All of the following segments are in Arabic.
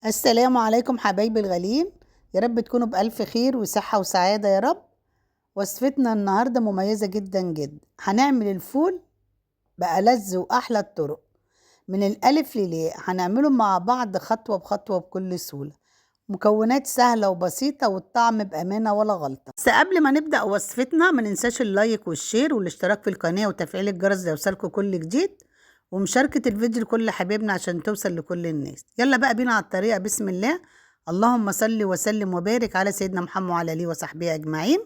السلام عليكم حبايبي الغاليين. يا رب تكونوا بألف خير وصحة وسعادة يا رب. وصفتنا النهاردة مميزة جدا جدا. هنعمل الفول بألذ وأحلى الطرق من الألف للياء. هنعمله مع بعض خطوة بخطوة بكل سهولة. مكونات سهلة وبسيطة والطعم بأمانة ولا غلطة. بس قبل ما نبدأ وصفتنا ما ننساش اللايك والشير والاشتراك في القناة وتفعيل الجرس ليوصلكوا كل جديد، ومشاركة الفيديو لكل حبايبنا عشان توصل لكل الناس. يلا بقى بينا على الطريقة. بسم الله. اللهم صل وسلم وبارك على سيدنا محمد وعلى آله وصحبه أجمعين.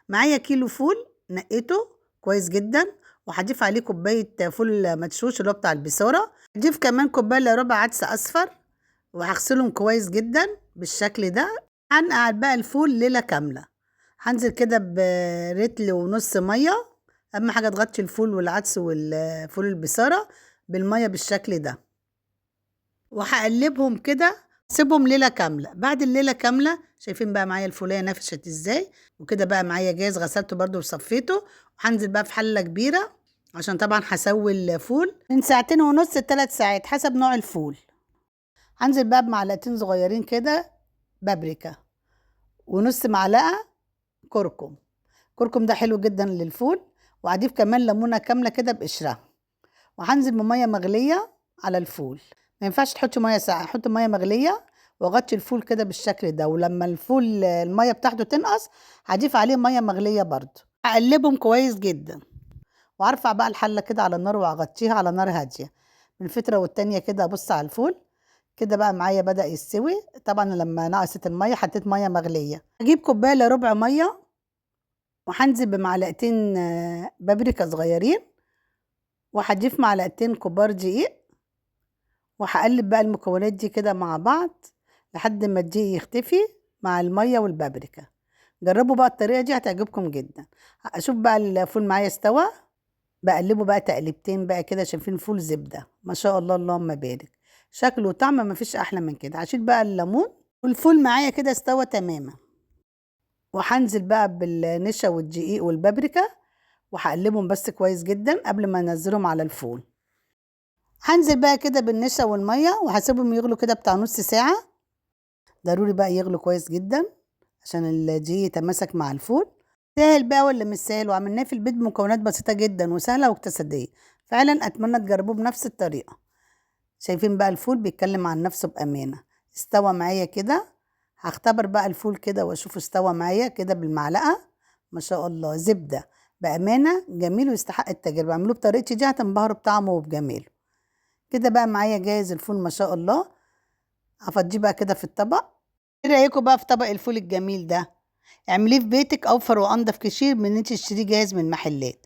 معايا كيلو فول نقيته كويس جدا، وهضيف عليه كوباية فول مدشوش اللي هو بتاع البصارة. هضيف كمان كوباية الا ربع عدس أصفر، وهغسلهم كويس جدا بالشكل ده. هنقعد بقى الفول ليلة كاملة. هنزل كده برتل ونص مية. اهم حاجة تغطي الفول والعدس والفول البصارة بالمية بالشكل ده، وهقلبهم كده. سيبهم ليلة كاملة. بعد الليلة كاملة شايفين بقى معايا الفولية نفشت ازاي، وكده بقى معايا جاهز. غسلته برضو وصفيته، وهنزل بقى في حلة كبيرة عشان طبعا هسوي الفول من 2.5 ل3 ساعات حسب نوع الفول. هنزل بقى بمعلقتين صغيرين كده بابريكا، ونص معلقة كركم. كركم ده حلو جدا للفول. وهضيف كمان ليمونة كاملة كده بقشرها، وهنزل بمية مغلية على الفول. ما ينفعش تحطي مية ساقعة، حطي مية مغلية واغطي الفول كده بالشكل ده. ولما الفول المية بتاعته تنقص هضيف عليه مية مغلية برضو. هقلبهم كويس جدا، وارفع بقى الحلة كده على النار واغطيها على نار هادية. من فترة والتانية كده ابص على الفول كده بقى معايا بدأ يستوي. طبعا لما نقصت المية حطيت مية مغلية. هجيب كوباية الا ربع مية، وهنزل بمعلقتين بابريكا صغيرين، وهضيف معلقتين كبار دقيق. وهقلب بقى المكونات دي كده مع بعض لحد ما الدقيق يختفي مع المية والبابريكا. جربوا بقى الطريقة دي هتعجبكم جدا. اشوف بقى الفول معايا استوى، بقلبه بقى تقليبتين بقى كده. شايفين الفول زبدة ما شاء الله اللهم بارك، شكله وطعم ما فيش احلى من كده. هشيل بقى الليمون، والفول معايا كده استوى تماما. وهنزل بقى بالنشا والدقيق والبابريكا، وهقلبهم بس كويس جدا قبل ما انزلهم على الفول. هنزل بقى كده بالنشا والميه وهسيبهم يغلوا كده بتاع نص ساعه. ضروري بقى يغلوا كويس جدا عشان الدقيق يتماسك مع الفول. سهل بقى ولا مش سهل؟ وعملناه في البيت بمكونات بسيطه جدا وسهله واقتصاديه. فعلا اتمنى تجربوه بنفس الطريقه. شايفين بقى الفول بيتكلم عن نفسه بامانه. استوى معايا كده. هختبر بقى الفول كده واشوفه استوى معايا كده بالمعلقه. ما شاء الله زبده بامانه جميل ويستحق التجربه. اعملوه بطريقتي دي هتنبهروا بطعمه وبجماله. كده بقى معايا جاهز الفول ما شاء الله. هفضيه بقى كده في الطبق. ايه رايكم بقى في طبق الفول الجميل ده؟ اعمليه في بيتك اوفر وانضف كتير من ان انت تشتريه جاهز من المحلات.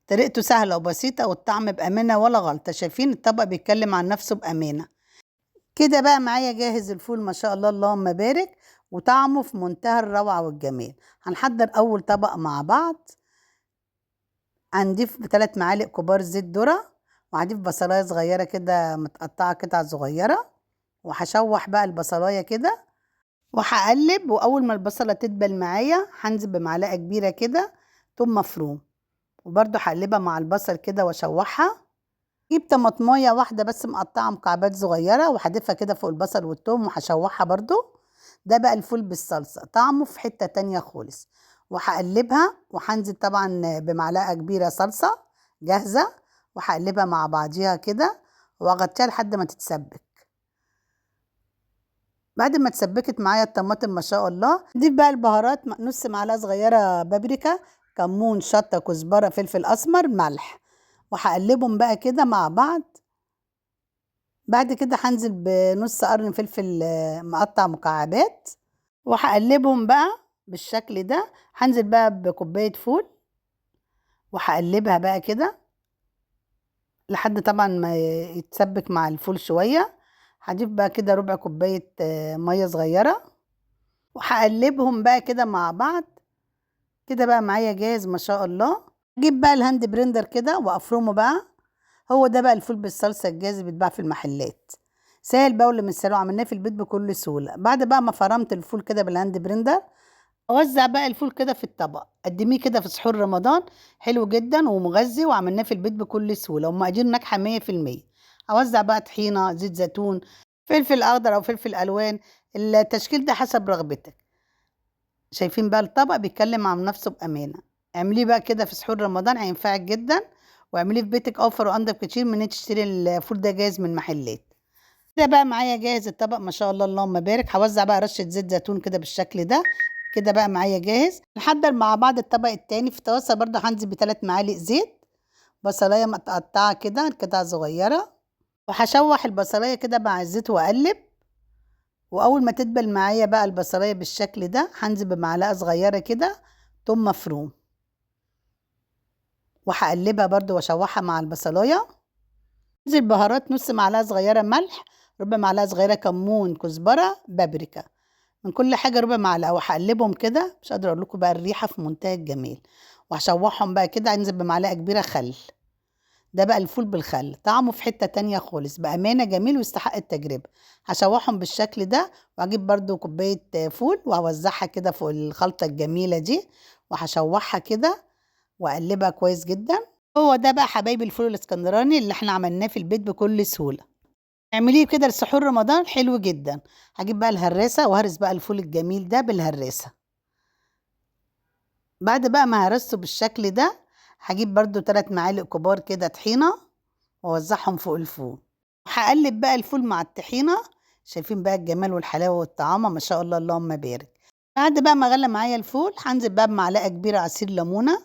طريقته سهله وبسيطه والطعم بامانه ولا غلطه. شايفين الطبق بيتكلم عن نفسه بامانه. كده بقى معايا جاهز الفول ما شاء الله اللهم بارك، وطعمه في منتهى الروعه والجمال. هنحضر اول طبق مع بعض. هنضيف 3 معالق كبار زيت ذره، وهضيف بصلايه صغيره كده متقطعه قطع صغيره، وهشوح بقى البصلايه كده وهقلب. واول ما البصله تدبل معايا هنزل بمعلقه كبيره كده توم مفروم، وبرده هقلبها مع البصل كده واشوحها. جيب طماطمايه واحده بس مقطعه مكعبات صغيره وهضيفها كده فوق البصل والثوم وهشوحها برده. ده بقى الفول بالصلصه طعمه في حته تانية خالص. وهقلبها وهنزل طبعا بمعلقه كبيره صلصه جاهزه، وهقلبها مع بعضيها كده واغطيها لحد ما تتسبك. بعد ما اتسبكت معايا الطماطم ما شاء الله، نضيف بقى البهارات. نص معلقه صغيره بابريكا، كمون، شطه، كزبره، فلفل اسمر، ملح. وهقلبهم بقى كده مع بعض. بعد كده هنزل بنص قرن فلفل مقطع مكعبات، وهقلبهم بقى بالشكل ده. هنزل بقى بكوبايه فول وهقلبها بقى كده لحد طبعا ما يتسبك مع الفول شويه. هضيف بقى كده ربع كوبايه ميه صغيره، وهقلبهم بقى كده مع بعض. كده بقى معايا جاهز ما شاء الله. اجيب بقى الهاند بريندر كده وافرمه بقى. هو ده بقى الفول بالصلصه الجاهز اللي بيتباع في المحلات. سهل بقى ولا مش سهل؟ عملناه في البيت بكل سهوله. بعد بقى ما فرمت الفول كده بالهاند بريندر، اوزع بقى الفول كده في الطبق. قدميه كده في سحور رمضان. حلو جدا ومغذي وعملناه في البيت بكل سهوله ومقادير ناجحه 100%. اوزع بقى طحينه، زيت زيتون، فلفل اخضر او فلفل الوان، التشكيل ده حسب رغبتك. شايفين بقى الطبق بيتكلم عن نفسه بامانه. اعمليه بقى كده في سحور رمضان، هينفعك جدا، واعمليه في بيتك اوفر وانضف كتير من انك تشتري الفول ده جاهز من محلات. كده بقى معايا جاهز الطبق ما شاء الله اللهم بارك. هوزع بقى رشه زيت زيتون كده بالشكل ده. كده بقى معايا جاهز. نحضر مع بعض الطبق التاني. في طاسه برضه هنزل ب3 معالق زيت. بصلايه متقطعه كده قطع صغيره، وهشوح البصلايه كده مع الزيت واقلب. واول ما تدبل معايا بقى البصلايه بالشكل ده، هنزل بمعلقه صغيره كده توم مفروم، وهقلبها برضو واشوحها مع البصلايه. انزل بهارات نص معلقه صغيره ملح، ربع معلقه صغيره كمون، كزبره، بابريكا، من كل حاجه ربع معلقه، وهقلبهم كده. مش قادره اقول لكم بقى الريحه في منتهى الجمال. وهشوحهم بقى كده. انزل بمعلقه كبيره خل. ده بقى الفول بالخل طعمه في حتة تانية خالص بأمانة، جميل ويستحق التجربة. هشوحهم بالشكل ده، وهجيب برضو كوباية فول وهوزعها كده فوق الخلطة الجميلة دي، وهشوحها كده واقلبها كويس جدا. هو ده بقى حبايبي الفول الاسكندراني اللي احنا عملناه في البيت بكل سهولة. اعمليه كده لسحور رمضان حلو جدا. هجيب بقى الهراسة وهرس بقى الفول الجميل ده بالهراسة. بعد بقى ما هرسته بالشكل ده، هجيب برضو 3 معالق كبار كده طحينة واوزعهم فوق الفول. وهقلب بقى الفول مع الطحينة. شايفين بقى الجمال والحلاوة والطعامة ما شاء الله اللهم بارك. بعد بقى ما غلى معايا الفول، هنزل بقى بمعلقة كبيرة عصير ليمونة.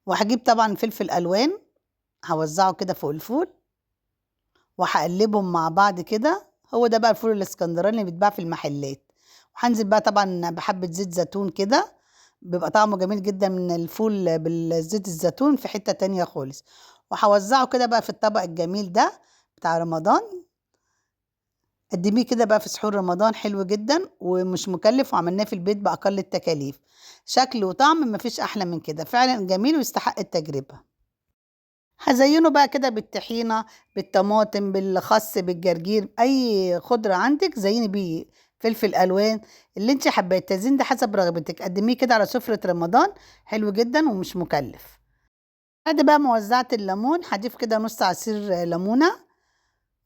وهجيب طبعا فلفل ألوان، هوزعه كده فوق الفول، وهقلبهم مع بعض كده. هو ده بقى الفول الاسكندراني اللي بيتباع في المحلات. وهنزل بقى طبعا بحبة زيت زيتون كده، بيبقى طعمه جميل جدا من الفول بالزيت الزيتون في حتة تانية خالص. وهوزعه كده بقى في الطبق الجميل ده بتاع رمضان. قدميه كده بقى في سحور رمضان حلو جدا ومش مكلف، وعملناه في البيت بأقل التكاليف. شكل وطعم مفيش أحلى من كده، فعلا جميل ويستحق التجربة. هزينه بقى كده بالطحينة، بالطماطم، بالخس، بالجرجير، أي خضرة عندك زيني بيه. فلفل ألوان اللي انت حباه، التزيين ده حسب رغبتك. قدميه كده على سفرة رمضان حلو جدا ومش مكلف. بعد بقى ما وزعت الليمون، هضيف كده نص عصير ليمونة،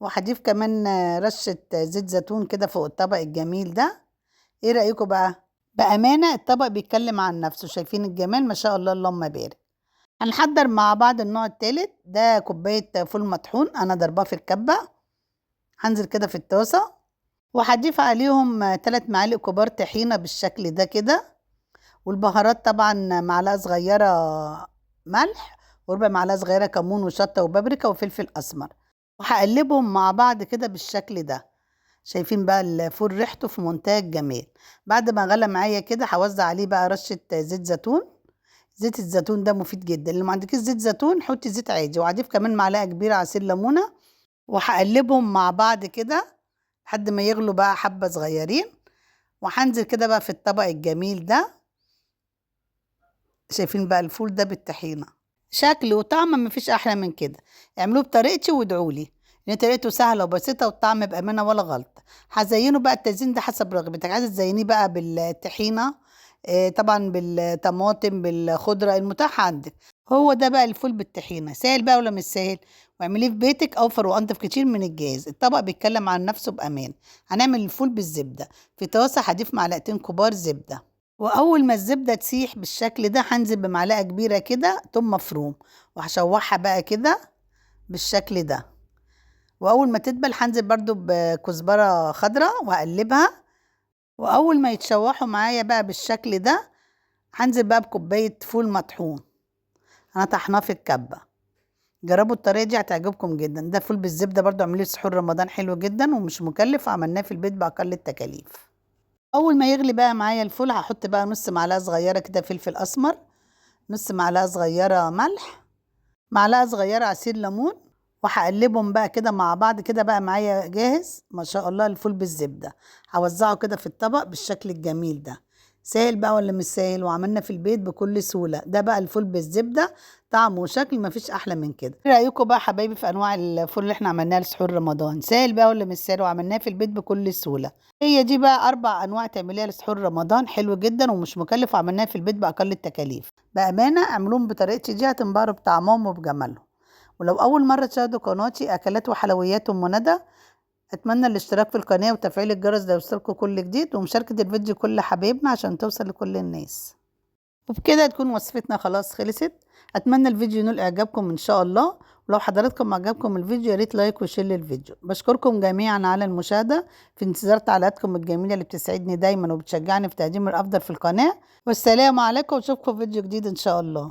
وهضيف كمان رشة زيت زيتون كده فوق الطبق الجميل ده. ايه رأيكم بقى؟ بأمانة الطبق بيتكلم عن نفسه. شايفين الجمال ما شاء الله اللهم بارك. هنحضر مع بعض النوع التالت. ده كوباية فول مطحون أنا ضرباه في الكبة. هنزل كده في الطاسة، وهضيف عليهم 3 معالق كبار طحينة بالشكل ده كده. والبهارات طبعا معلقة صغيرة ملح، وربع معلقة صغيرة كمون وشطة وبابريكا وفلفل أسمر. وهقلبهم مع بعض كده بالشكل ده. شايفين بقى الفول ريحته في منتهى الجمال. بعد ما غلى معايا كده، هوزع عليه بقى رشة زيت زيتون. زيت الزيتون ده مفيد جدا. اللي ما عندكيش زيت زيتون حطي زيت عادي. وهضيف كمان معلقة كبيرة عصير ليمونة، وهقلبهم مع بعض كده لحد ما يغلوا بقى حبة صغيرين. وهنزل كده بقى في الطبق الجميل ده. شايفين بقى الفول ده بالطحينة، شكل وطعم مفيش احلى من كده. اعملوه بطريقتي وادعولي، لان طريقته سهله وبسيطه والطعم بامانه ولا غلط. هزينه بقى التزيين ده حسب رغبتك. عايزه تزينيه بقى بالطحينه، طبعا بالطماطم، بالخضره المتاحه عندك. هو ده بقى الفول بالطحينه. سهل بقى ولا مش سهل؟ واعمليه في بيتك اوفر وانضف كتير من الجاهز. الطبق بيتكلم عن نفسه بامان. هنعمل الفول بالزبده. في طاسه هضيف معلقتين كبار زبده، واول ما الزبده تسيح بالشكل ده، هنزل بمعلقه كبيره كده توم مفروم، وهشوحها بقى كده بالشكل ده. واول ما تدبل هنزل برضو بكزبره خضراء وهقلبها. واول ما يتشوحوا معايا بقى بالشكل ده، هنزل بقى بكوبايه فول مطحون انا طحناه في الكبه. جربوا الطريقه دي هتعجبكم جدا. ده فول بالزبده برضو اعمليه سحور رمضان حلو جدا ومش مكلف، وعملناه في البيت باقل التكاليف. اول ما يغلي بقى معايا الفول، هحط بقى نص معلقه صغيره كده فلفل اسمر، نص معلقه صغيره ملح، معلقه صغيره عصير ليمون. وهقلبهم بقى كده مع بعض. كده بقى معايا جاهز ما شاء الله الفول بالزبده. هوزعه كده في الطبق بالشكل الجميل ده. سهل بقى ولا مش سهل؟ وعملنا في البيت بكل سهوله. ده بقى الفول بالزبده، طعم وشكل مفيش احلى من كده. ايه رايكم بقى حبايبي في انواع الفول اللي احنا عملناها لسحور رمضان؟ سهل بقى ولا مش سهل؟ وعملناه في البيت بكل سهوله. هي دي بقى 4 انواع تعمليها لسحور رمضان حلو جدا ومش مكلف، وعملناها في البيت باقل التكاليف. بامانه اعملوهم بطريقتي دي هتنبهروا بطعمهم وبجمالهم. ولو أول مرة تشاهدوا قناتي أكلات وحلويات أم ندى، اتمنى الاشتراك في القناة وتفعيل الجرس ليوصلكوا كل جديد، ومشاركة الفيديو كل حبايبنا عشان توصل لكل الناس. وبكده تكون وصفتنا خلاص خلصت. اتمنى الفيديو ينول اعجابكم ان شاء الله، ولو حضراتكم عجبكم الفيديو يا ريت لايك وشير للفيديو. بشكركم جميعا على المشاهدة، في انتظار تعليقاتكم الجميلة اللي بتسعدني دايما وبتشجعني في تقديم الافضل في القناة. والسلام عليكم، واشوفكم في فيديو جديد ان شاء الله.